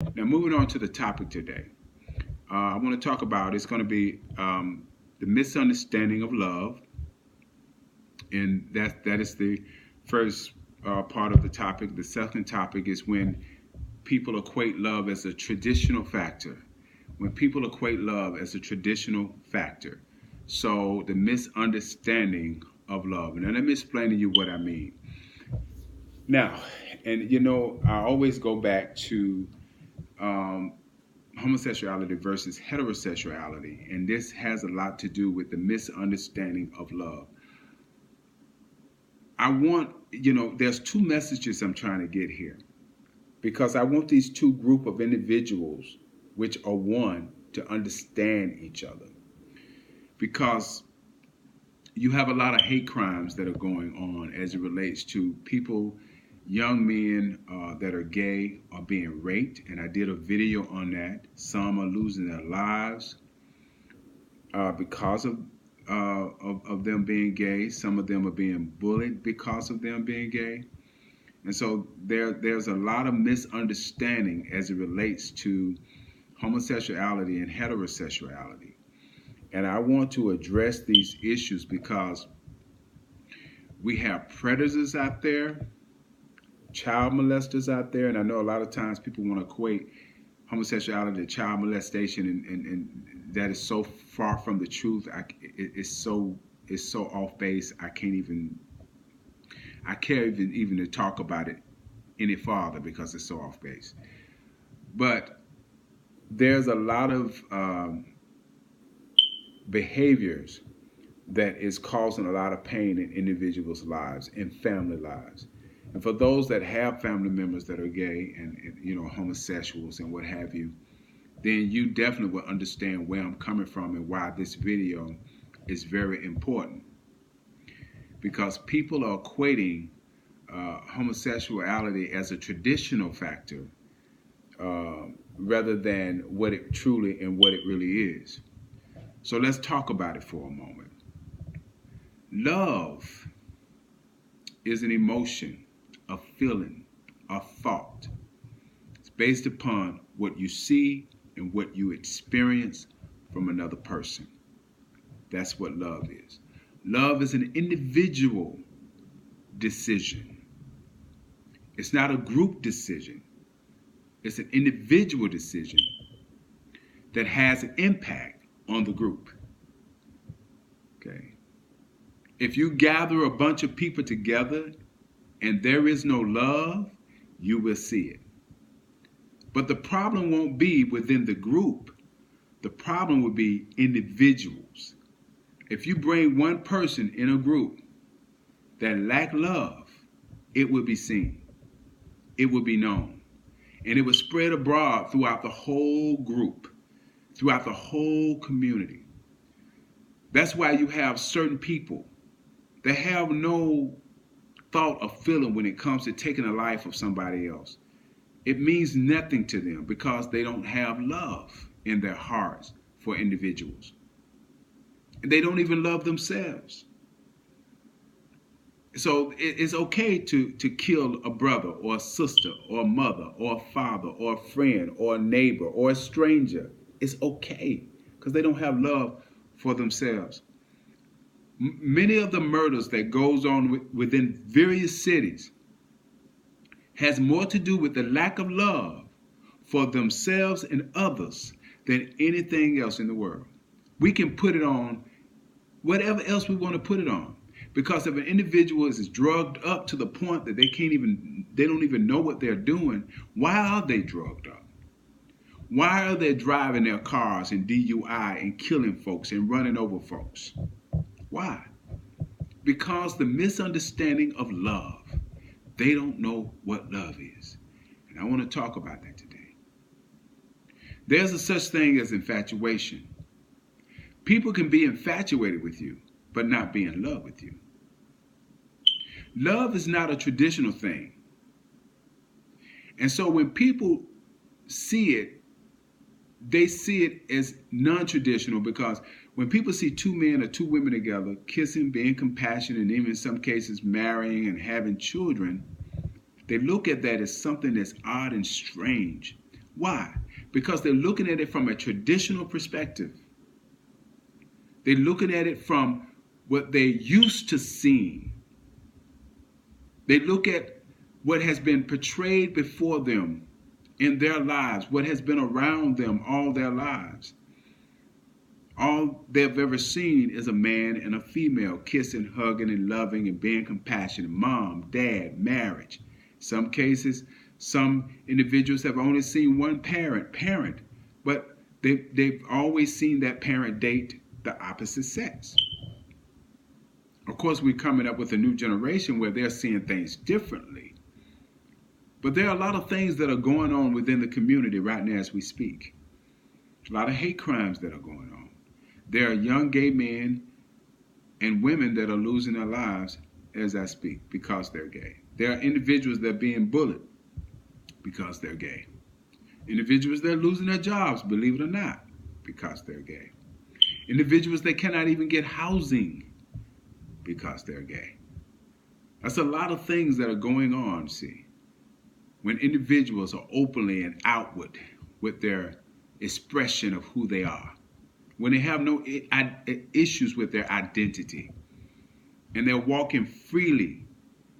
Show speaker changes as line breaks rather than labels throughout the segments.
Now, moving on to the topic today, I want to talk about it's going to be the misunderstanding of love, and that is the first part of the topic. The second topic is when people equate love as a traditional factor. When people equate love as a traditional factor, so the misunderstanding of love. And let me explain to you what I mean. Now, and I always go back to um, homosexuality versus heterosexuality, and this has a lot to do with the misunderstanding of love. There's two messages I'm trying to get here because I want these two group of individuals, which are one, to understand each other. Because you have a lot of hate crimes that are going on as it relates to people, young men that are gay are being raped, and I did a video on that. Some are losing their lives because of them being gay. Some of them are being bullied because of them being gay. And so there's a lot of misunderstanding as it relates to homosexuality and heterosexuality. And I want to address these issues because we have predators out there, child molesters out there, and I know a lot of times people want to equate homosexuality to child molestation, and that is so far from the truth. It's so off base. I can't even to talk about it any farther because it's so off base. But there's a lot of behaviors that is causing a lot of pain in individuals' lives and family lives. And for those that have family members that are gay and homosexuals and what have you, then you definitely will understand where I'm coming from and why this video is very important. Because people are equating homosexuality as a traditional factor rather than what it truly and what it really is. So let's talk about it for a moment. Love is an emotion, a feeling, a thought. It's based upon what you see and what you experience from another person. That's what love is. Love is an individual decision. It's not a group decision. It's an individual decision that has an impact on the group. Okay. If you gather a bunch of people together and there is no love, you will see it. But the problem won't be within the group. The problem will be individuals. If you bring one person in a group that lack love, it will be seen. It will be known. And it will spread abroad throughout the whole group, throughout the whole community. That's why you have certain people that have no thought or feeling when it comes to taking the life of somebody else. It means nothing to them because they don't have love in their hearts for individuals. And they don't even love themselves. So it's okay to kill a brother or a sister or a mother or a father or a friend or a neighbor or a stranger. It's okay because they don't have love for themselves. Many of the murders that goes on within various cities has more to do with the lack of love for themselves and others than anything else in the world. We can put it on whatever else we want to put it on. Because if an individual is drugged up to the point that they don't even know what they're doing, why are they drugged up? Why are they driving their cars in DUI and killing folks and running over folks? Why? Because the misunderstanding of love. They don't know what love is. And I want to talk about that today. There's a such thing as infatuation. People can be infatuated with you, but not be in love with you. Love is not a traditional thing. And so when people see it, they see it as non-traditional because when people see two men or two women together, kissing, being compassionate, and even in some cases marrying and having children, they look at that as something that's odd and strange. Why? Because they're looking at it from a traditional perspective. They're looking at it from what they're used to seeing. They look at what has been portrayed before them in their lives, what has been around them all their lives. All they've ever seen is a man and a female kissing, hugging, and loving and being compassionate. Mom, dad, marriage. Some cases, some individuals have only seen one parent, but they've always seen that parent date the opposite sex. Of course, we're coming up with a new generation where they're seeing things differently. But there are a lot of things that are going on within the community right now as we speak. A lot of hate crimes that are going on. There are young gay men and women that are losing their lives as I speak because they're gay. There are individuals that are being bullied because they're gay. Individuals that are losing their jobs, believe it or not, because they're gay. Individuals that cannot even get housing because they're gay. That's a lot of things that are going on, see, when individuals are openly and outward with their expression of who they are. When they have no issues with their identity and they're walking freely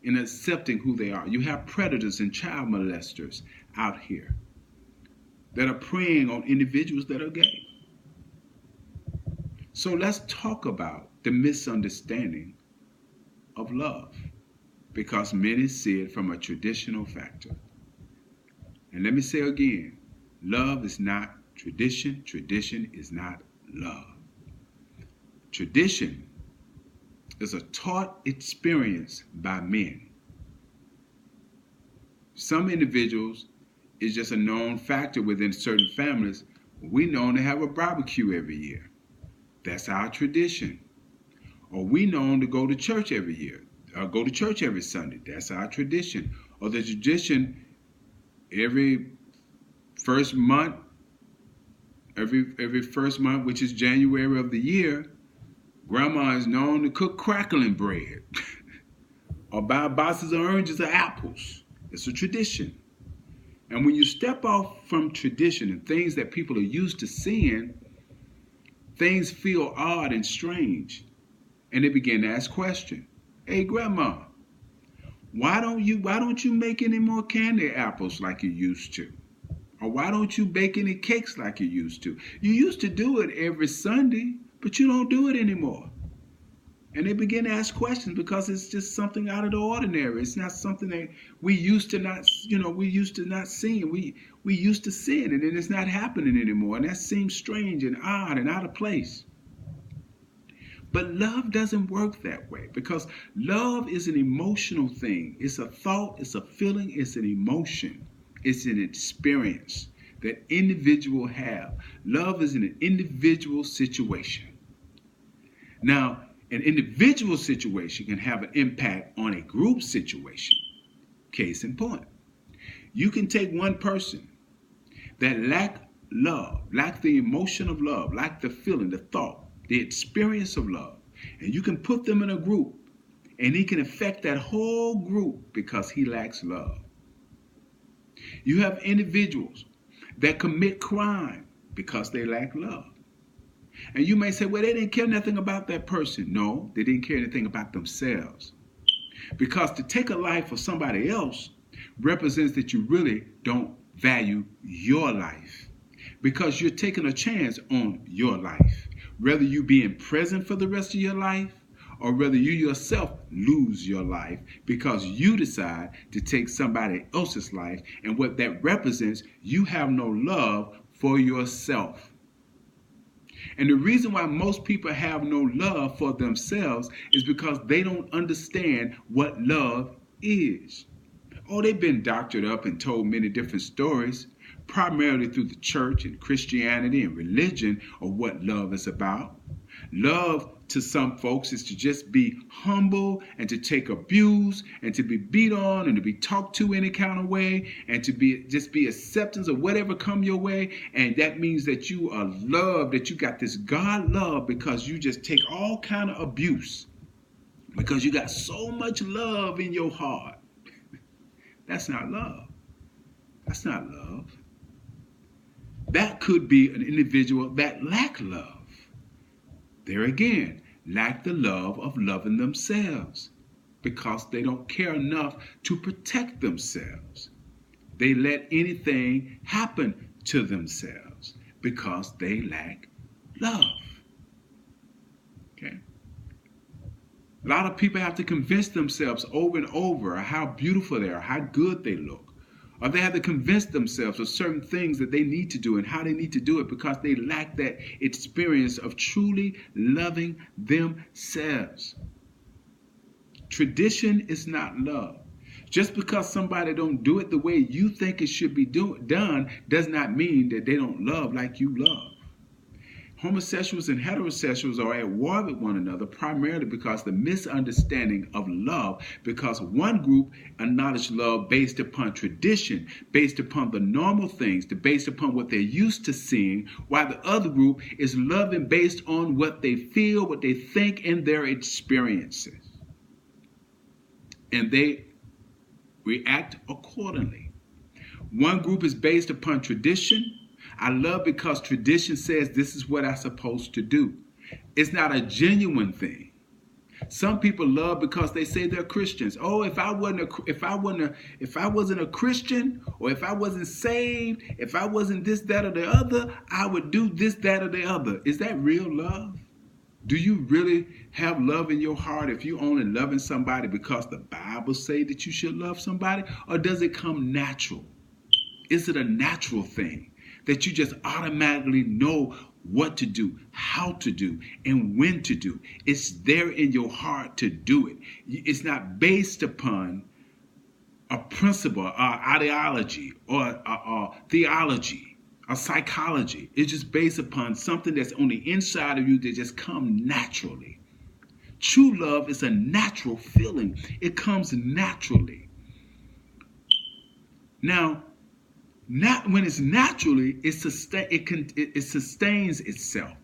and accepting who they are. You have predators and child molesters out here that are preying on individuals that are gay. So let's talk about the misunderstanding of love, because many see it from a traditional factor. And let me say again, love is not tradition. Tradition is not love. Tradition is a taught experience by men. Some individuals is just a known factor within certain families. We known to have a barbecue every year. That's our tradition. Or we known to go to church every year. Or go to church every Sunday. That's our tradition. Or the tradition every first month, which is January of the year, grandma is known to cook crackling bread or buy boxes of oranges or apples. It's a tradition. And when you step off from tradition and things that people are used to seeing, things feel odd and strange. And they begin to ask questions. Hey, grandma, why don't you make any more candy apples like you used to? Or why don't you bake any cakes like you used to? You used to do it every Sunday, but you don't do it anymore. And they begin to ask questions because it's just something out of the ordinary. It's not something that we used to not seeing. We used to seeing it, and it's not happening anymore. And that seems strange and odd and out of place. But love doesn't work that way, because love is an emotional thing. It's a thought, it's a feeling, it's an emotion. It's an experience that individuals have. Love is an individual situation. Now, an individual situation can have an impact on a group situation. Case in point, you can take one person that lack love, lack the emotion of love, lack the feeling, the thought, the experience of love, and you can put them in a group, and he can affect that whole group because he lacks love. You have individuals that commit crime because they lack love. And you may say, well, they didn't care nothing about that person. No, they didn't care anything about themselves. Because to take a life of somebody else represents that you really don't value your life. Because you're taking a chance on your life. Whether you being present for the rest of your life, or whether you yourself lose your life because you decide to take somebody else's life, and what that represents, you have no love for yourself. And the reason why most people have no love for themselves is because they don't understand what love is. Oh, they've been doctored up and told many different stories, primarily through the church and Christianity and religion, of what love is about. Love to some folks is to just be humble and to take abuse and to be beat on and to be talked to any kind of way and to be acceptance of whatever come your way. And that means that you are loved, that you got this God love because you just take all kind of abuse because you got so much love in your heart. That's not love. That's not love. That could be an individual that lack love. There again, lack the love of loving themselves because they don't care enough to protect themselves. They let anything happen to themselves because they lack love. Okay? A lot of people have to convince themselves over and over how beautiful they are, how good they look. Or they have to convince themselves of certain things that they need to do and how they need to do it because they lack that experience of truly loving themselves. Tradition is not love. Just because somebody don't do it the way you think it should be done does not mean that they don't love like you love. Homosexuals and heterosexuals are at war with one another primarily because the misunderstanding of love, because one group acknowledges love based upon tradition, based upon the normal things, based upon what they're used to seeing, while the other group is loving based on what they feel, what they think, and their experiences. And they react accordingly. One group is based upon tradition. I love because tradition says this is what I'm supposed to do. It's not a genuine thing. Some people love because they say they're Christians. Oh, if I wasn't a Christian, or if I wasn't saved, if I wasn't this, that, or the other, I would do this, that, or the other. Is that real love? Do you really have love in your heart if you only loving somebody because the Bible say that you should love somebody? Or does it come natural? Is it a natural thing that you just automatically know what to do, how to do, and when to do? It's there in your heart to do it. It's not based upon a principle, or ideology, or theology, or psychology. It's just based upon something that's on the inside of you that just comes naturally. True love is a natural feeling. It comes naturally. Now, not when it's naturally, it sustains itself.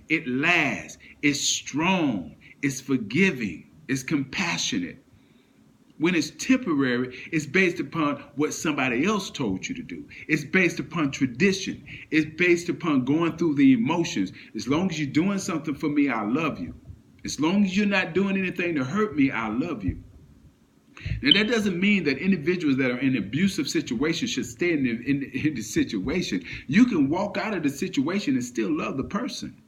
It lasts. It's strong. It's forgiving. It's compassionate. When it's temporary, it's based upon what somebody else told you to do. It's based upon tradition. It's based upon going through the emotions. As long as you're doing something for me, I love you. As long as you're not doing anything to hurt me, I love you. Now, that doesn't mean that individuals that are in abusive situations should stay in the situation. You can walk out of the situation and still love the person.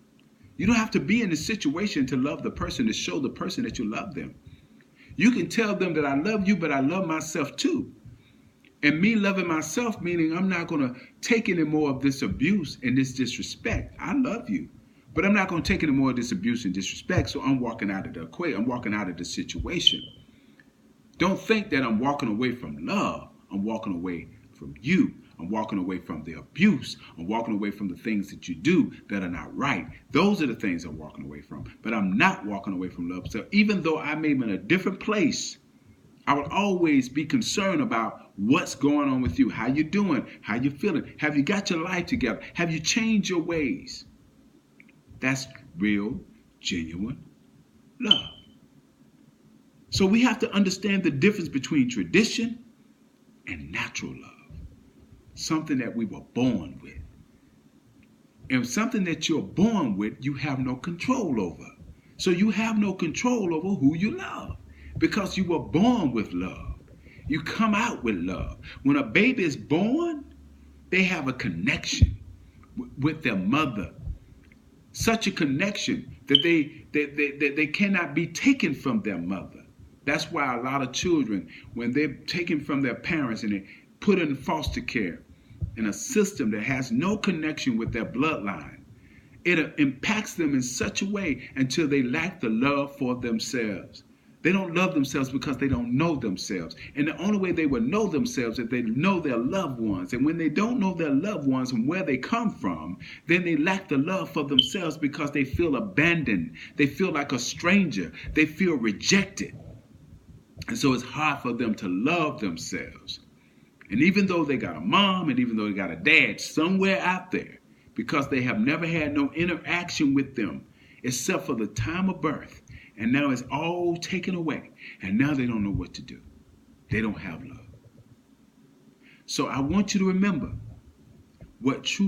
You don't have to be in the situation to love the person, to show the person that you love them. You can tell them that I love you, but I love myself too. And me loving myself, meaning I'm not going to take any more of this abuse and this disrespect. I love you, but I'm not going to take any more of this abuse and disrespect, so I'm walking out of the equation. I'm walking out of the situation. Don't think that I'm walking away from love. I'm walking away from you. I'm walking away from the abuse. I'm walking away from the things that you do that are not right. Those are the things I'm walking away from. But I'm not walking away from love. So even though I may be in a different place, I will always be concerned about what's going on with you, how you doing, how you feeling. Have you got your life together? Have you changed your ways? That's real, genuine love. So we have to understand the difference between tradition and natural love. Something that we were born with. And something that you're born with, you have no control over. So you have no control over who you love because you were born with love. You come out with love. When a baby is born, they have a connection with their mother. Such a connection that they cannot be taken from their mother. That's why a lot of children, when they're taken from their parents and they put in foster care in a system that has no connection with their bloodline, it impacts them in such a way until they lack the love for themselves. They don't love themselves because they don't know themselves. And the only way they will know themselves is if they know their loved ones. And when they don't know their loved ones and where they come from, then they lack the love for themselves because they feel abandoned. They feel like a stranger. They feel rejected. And so it's hard for them to love themselves. And even though they got a mom and even though they got a dad somewhere out there, because they have never had no interaction with them except for the time of birth, and now it's all taken away, and now they don't know what to do. They don't have love. So I want you to remember what true